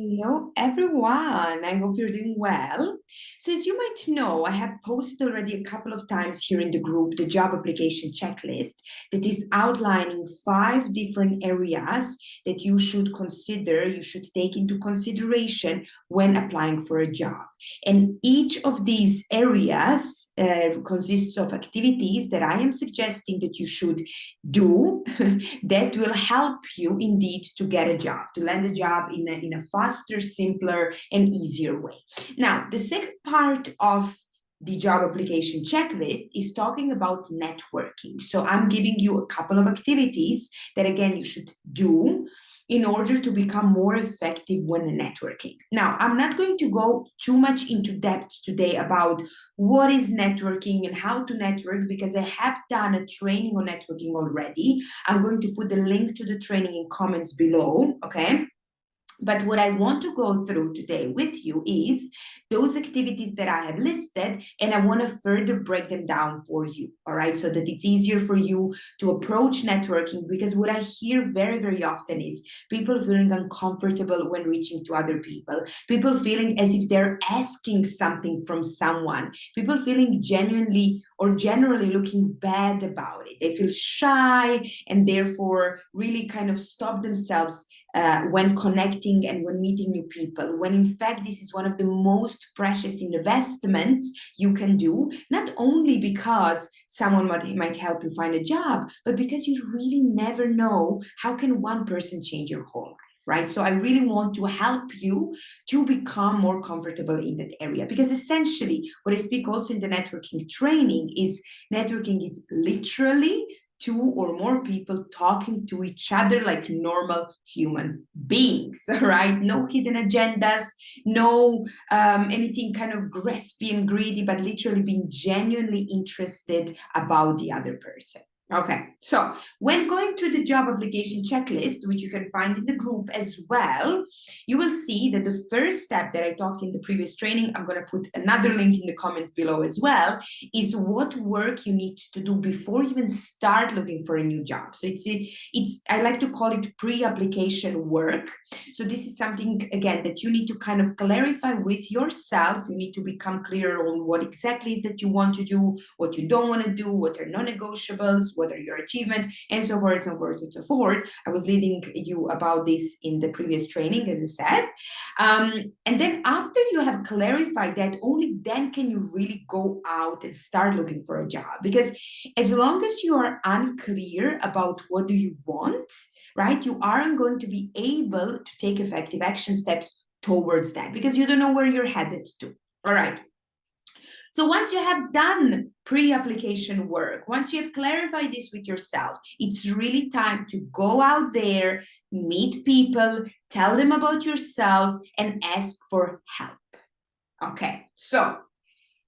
Hello, everyone. I hope you're doing well. So, as you might know, I have posted already a couple of times here in the group the job application checklist that is outlining 5 different areas that you should consider, you should take into consideration when applying for a job. And each of these areas consists of activities that I am suggesting that you should do that will help you indeed to get a job, to land a job in a faster, simpler, and easier way. Now, the second part of the job application checklist is talking about networking. So I'm giving you a couple of activities that, again, you should do in order to become more effective when networking. Now, I'm not going to go too much into depth today about what is networking and how to network because I have done a training on networking already. I'm going to put the link to the training in comments below, okay? But what I want to go through today with you is those activities that I have listed, and I want to further break them down for you, all right? So that it's easier for you to approach networking, because what I hear very, very often is people feeling uncomfortable when reaching to other people feeling as if they're asking something from someone, people feeling genuinely or generally looking bad about it. They feel shy and therefore really kind of stop themselves when connecting and when meeting new people, when in fact this is one of the most precious investments you can do, not only because someone might help you find a job, but because you really never know how can one person change your whole life. Right. So I really want to help you to become more comfortable in that area, because essentially what I speak also in the networking training is networking is literally two or more people talking to each other like normal human beings, right? No hidden agendas, no anything kind of graspy and greedy, but literally being genuinely interested about the other person. Okay, so when going through the job application checklist, which you can find in the group as well, you will see that the first step that I talked in the previous training, I'm going to put another link in the comments below as well, is what work you need to do before you even start looking for a new job. So it's I like to call it pre-application work. So this is something, again, that you need to kind of clarify with yourself. You need to become clear on what exactly is that you want to do, what you don't want to do, what are non-negotiables, what are your achievements, and so forth and so forth and so forth. I was leading you about this in the previous training, as I said. And then after you have clarified that, only then can you really go out and start looking for a job. Because as long as you are unclear about what do you want, right, you aren't going to be able to take effective action steps towards that, because you don't know where you're headed to. All right. So once you have done pre-application work, once you have clarified this with yourself, it's really time to go out there, meet people, tell them about yourself, and ask for help. Okay, so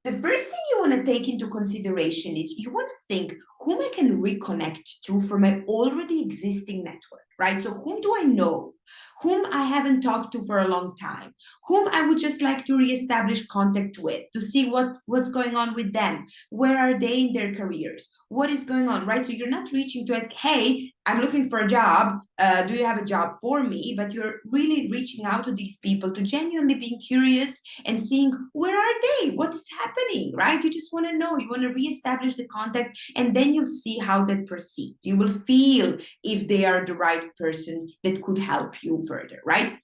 the first thing you want to take into consideration is you want to think whom I can reconnect to from my already existing network, right? So whom do I know? Whom I haven't talked to for a long time? Whom I would just like to reestablish contact with to see what's going on with them? Where are they in their careers? What is going on, right? So you're not reaching to ask, hey, I'm looking for a job. Do you have a job for me? But you're really reaching out to these people to genuinely being curious and seeing where are they, what is happening, right? You just want to know, you want to reestablish the contact, and then you'll see how that proceeds. You will feel if they are the right person that could help you further, right?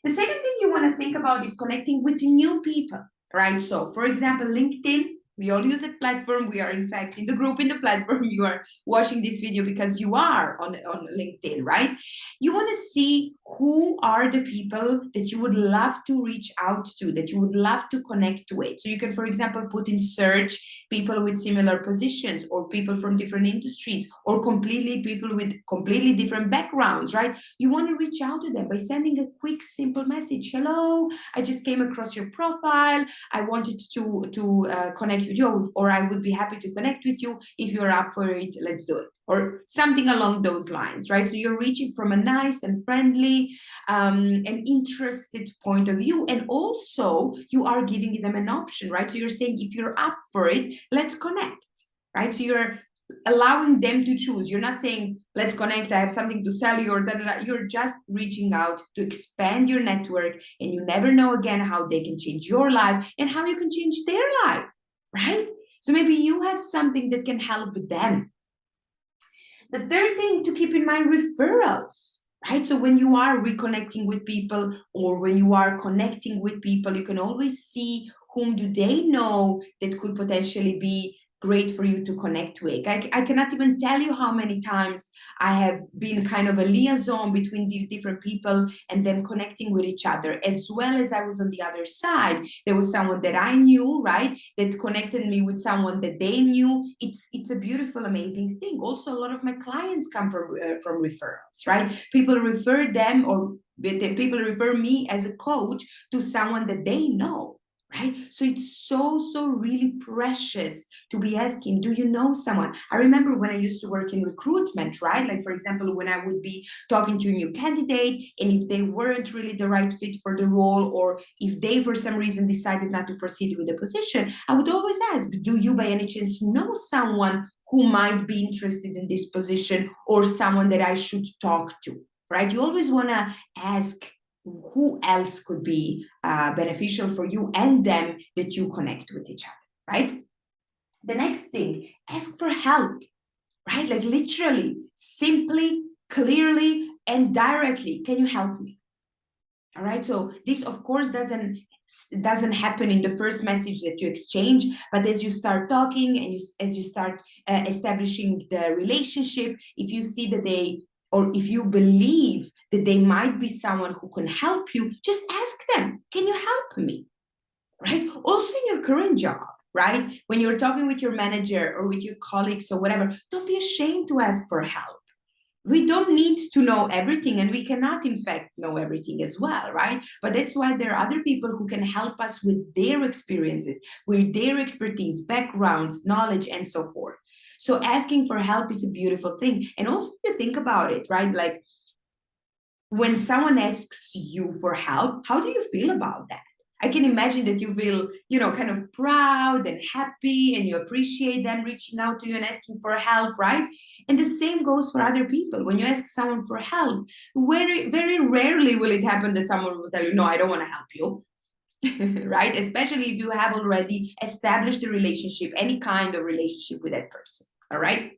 The second thing you want to think about is connecting with new people, right? So for example, LinkedIn, we all use that platform. We are in fact in the group, in the platform. You are watching this video because you are on LinkedIn, right? You want to see who are the people that you would love to reach out to, that you would love to connect with. So you can, for example, put in search people with similar positions, or people from different industries, or completely people with completely different backgrounds, right? You want to reach out to them by sending a quick, simple message. Hello, I just came across your profile. I wanted to connect with you, or I would be happy to connect with you. If you're up for it, let's do it, or something along those lines, right? So you're reaching from a nice and friendly and interested point of view, and also you are giving them an option, right? So you're saying, if you're up for it, let's connect, right? So you're allowing them to choose. You're not saying, let's connect, I have something to sell you, or da, da, da. You're just reaching out to expand your network, and you never know again how they can change your life and how you can change their life, right? So maybe you have something that can help them. The third thing to keep in mind, referrals, right? So when you are reconnecting with people, or when you are connecting with people, you can always see whom do they know that could potentially be great for you to connect with. I cannot even tell you how many times I have been kind of a liaison between the different people and them connecting with each other, as well as I was on the other side. There was someone that I knew, right, that connected me with someone that they knew. It's a beautiful, amazing thing. Also, a lot of my clients come from referrals, right? People refer them, or people refer me as a coach to someone that they know, right? So it's so really precious to be asking, do you know someone? I remember when I used to work in recruitment, right? Like, for example, when I would be talking to a new candidate, and if they weren't really the right fit for the role, or if they for some reason decided not to proceed with the position, I would always ask, do you by any chance know someone who might be interested in this position, or someone that I should talk to, right? You always want to ask who else could be beneficial for you and them, that you connect with each other, right? The next thing, ask for help, right? Like, literally, simply, clearly, and directly, can you help me? All right. So this, of course, doesn't happen in the first message that you exchange, but as you start talking, and as you start establishing the relationship, if you see that they, or if you believe that they might be someone who can help you, just ask them, can you help me? Right? Also in your current job, right? When you're talking with your manager or with your colleagues or whatever, don't be ashamed to ask for help. We don't need to know everything, and we cannot in fact know everything as well, right? But that's why there are other people who can help us with their experiences, with their expertise, backgrounds, knowledge, and so forth. So asking for help is a beautiful thing. And also, if you think about it, right, like, when someone asks you for help, how do you feel about that? I can imagine that you feel, kind of proud and happy, and you appreciate them reaching out to you and asking for help, right? And the same goes for other people. When you ask someone for help, very, very rarely will it happen that someone will tell you, no, I don't want to help you. Right? Especially if you have already established a relationship, any kind of relationship with that person. All right.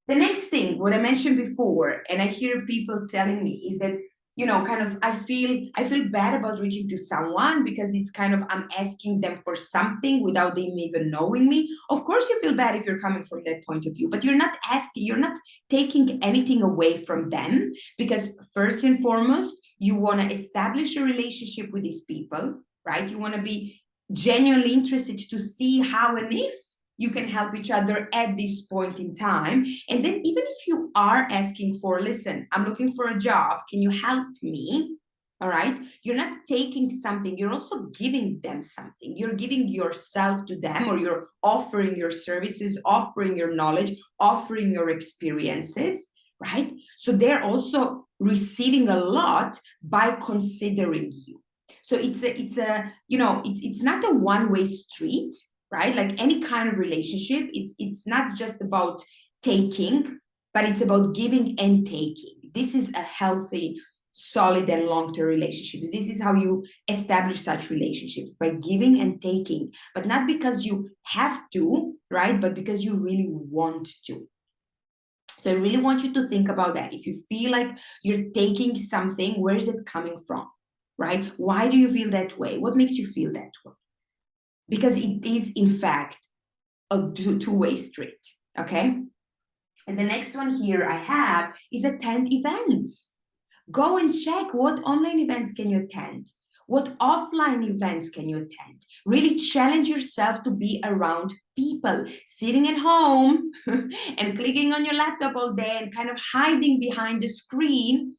The next thing, what I mentioned before, and I hear people telling me, is that, kind of, I feel bad about reaching to someone, because it's kind of, I'm asking them for something without them even knowing me. Of course you feel bad if you're coming from that point of view, but you're not taking anything away from them, because first and foremost, you want to establish a relationship with these people, right? You want to be genuinely interested to see how and if you can help each other at this point in time. And then, even if you are asking for, listen, I'm looking for a job, can you help me? All right. You're not taking something, you're also giving them something. You're giving yourself to them, or you're offering your services, offering your knowledge, offering your experiences, right? So they're also receiving a lot by considering you. So it's not a one-way street, right? Like any kind of relationship, it's not just about taking, but it's about giving and taking. This is a healthy, solid, and long-term relationship. This is how you establish such relationships, by giving and taking, but not because you have to, right? But because you really want to. So I really want you to think about that. If you feel like you're taking something, where is it coming from, right? Why do you feel that way? What makes you feel that way? Because it is, in fact, a two-way street, okay? And the next one here I have is attend events. Go and check what online events can you attend, what offline events can you attend. Really challenge yourself to be around people. Sitting at home and clicking on your laptop all day and kind of hiding behind the screen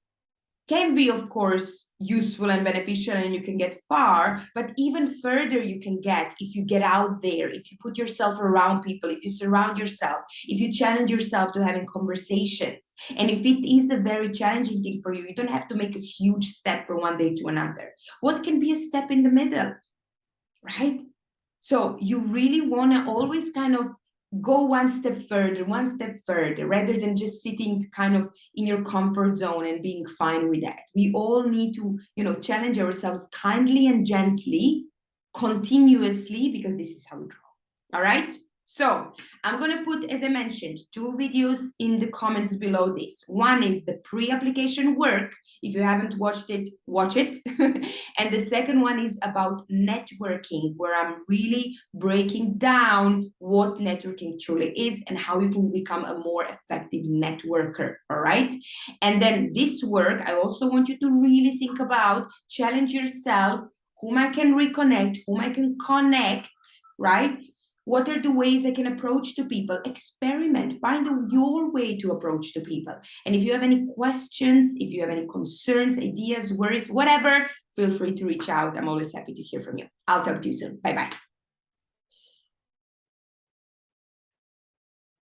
can be, of course, useful and beneficial, and you can get far, but even further you can get if you get out there, if you put yourself around people, if you surround yourself, if you challenge yourself to having conversations. And if it is a very challenging thing for you, you don't have to make a huge step from one day to another. What can be a step in the middle, right? So you really want to always kind of go one step further, rather than just sitting kind of in your comfort zone and being fine with that. We all need to, challenge ourselves kindly and gently, continuously, because this is how we grow. All right? So I'm going to put, as I mentioned, 2 videos in the comments below this. One is the pre-application work. If you haven't watched it, watch it. And the second one is about networking, where I'm really breaking down what networking truly is and how you can become a more effective networker. All right? And then this work, I also want you to really think about, challenge yourself, whom I can reconnect, whom I can connect, right? What are the ways I can approach to people? Experiment, find your way to approach to people. And if you have any questions, if you have any concerns, ideas, worries, whatever, feel free to reach out. I'm always happy to hear from you. I'll talk to you soon. Bye-bye.